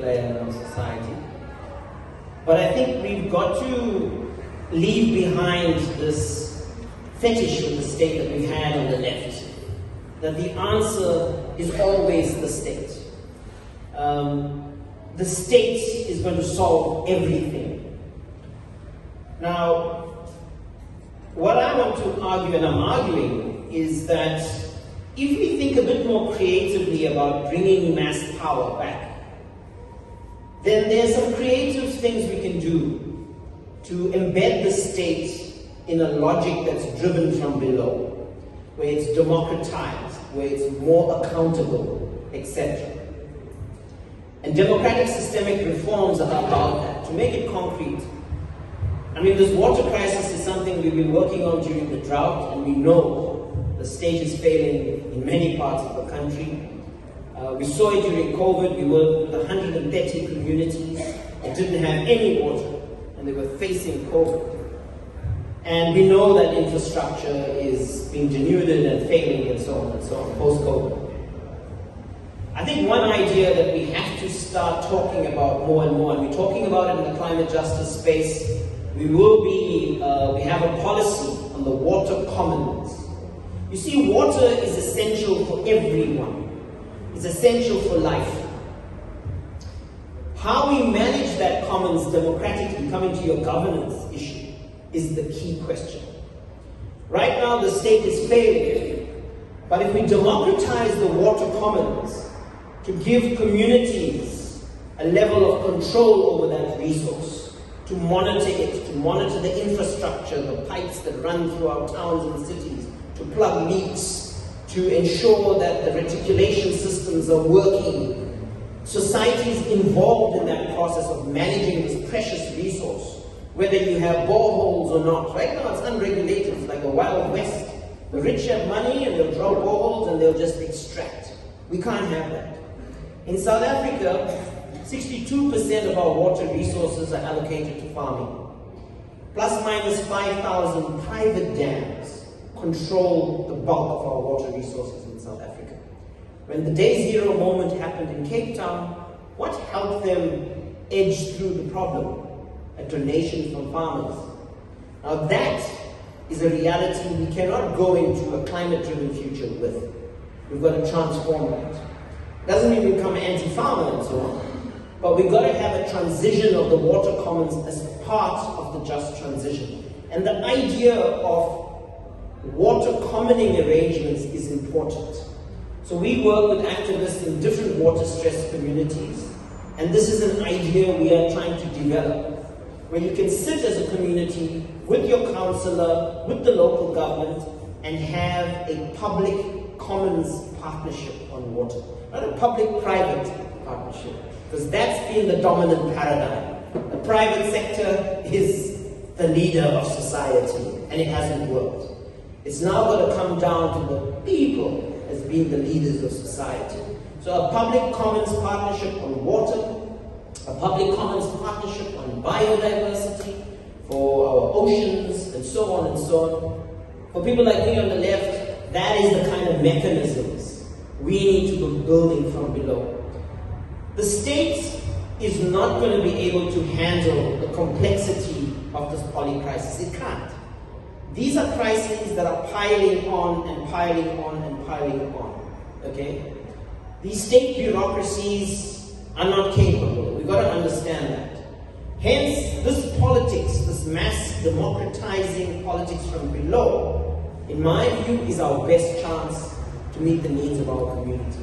player in our society. But I think we've got to leave behind this fetish with the state that we've had on the left, that the answer is always the state. The state is going to solve everything. Now, what I want to argue, and I'm arguing, is that if we think a bit more creatively about bringing mass power back, then there's some creative things we can do to embed the state in a logic that's driven from below, where it's democratized, where it's more accountable, etc. And democratic systemic reforms are about that, to make it concrete. I mean, this water crisis is something we've been working on during the drought, and we know the state is failing in many parts of the country. We saw it during COVID. We worked with 130 communities that didn't have any water, and they were facing COVID. And we know that infrastructure is being denuded and failing and so on, post-COVID. I think one idea that we have to start talking about more and more, and we're talking about it in the climate justice space, we have a policy on the water commons. You see, water is essential for everyone. It's essential for life. How we manage that commons democratically, coming to your governance issue, is the key question. Right now, the state is failing, but if we democratize the water commons to give communities a level of control over that resource, to monitor it, to monitor the infrastructure, the pipes that run through our towns and cities, to plug leaks, to ensure that the reticulation systems are working. Society is involved in that process of managing this precious resource, whether you have boreholes or not. Right now it's unregulated, it's like a wild west. The rich have money and they'll drill boreholes and they'll just extract. We can't have that. In South Africa, 62% of our water resources are allocated to farming. Plus minus 5,000 private dams control the bulk of our water resources in South Africa. When the Day Zero moment happened in Cape Town, what helped them edge through the problem? A donation from farmers. Now that is a reality we cannot go into a climate-driven future with. We've got to transform that. Doesn't mean we become anti-farmer and so on, but we've got to have a transition of the water commons as part of the just transition. And the idea of water commoning arrangements is important. So we work with activists in different water-stressed communities, and this is an idea we are trying to develop, where you can sit as a community with your councillor, with the local government, and have a public commons partnership on water. Not a public-private partnership, because that's been the dominant paradigm. The private sector is the leader of society, and it hasn't worked. It's now got to come down to the people as being the leaders of society. So a public commons partnership on water, a public commons partnership on biodiversity, for our oceans, and so on and so on. For people like me on the left, that is the kind of mechanisms we need to be building from below. The state is not going to be able to handle the complexity of this poly crisis. It can't. These are crises that are piling on and piling on and piling on. Okay? These state bureaucracies are not capable. We've got to understand that. Hence, this politics, this mass democratizing politics from below, in my view, is our best chance to meet the needs of our communities.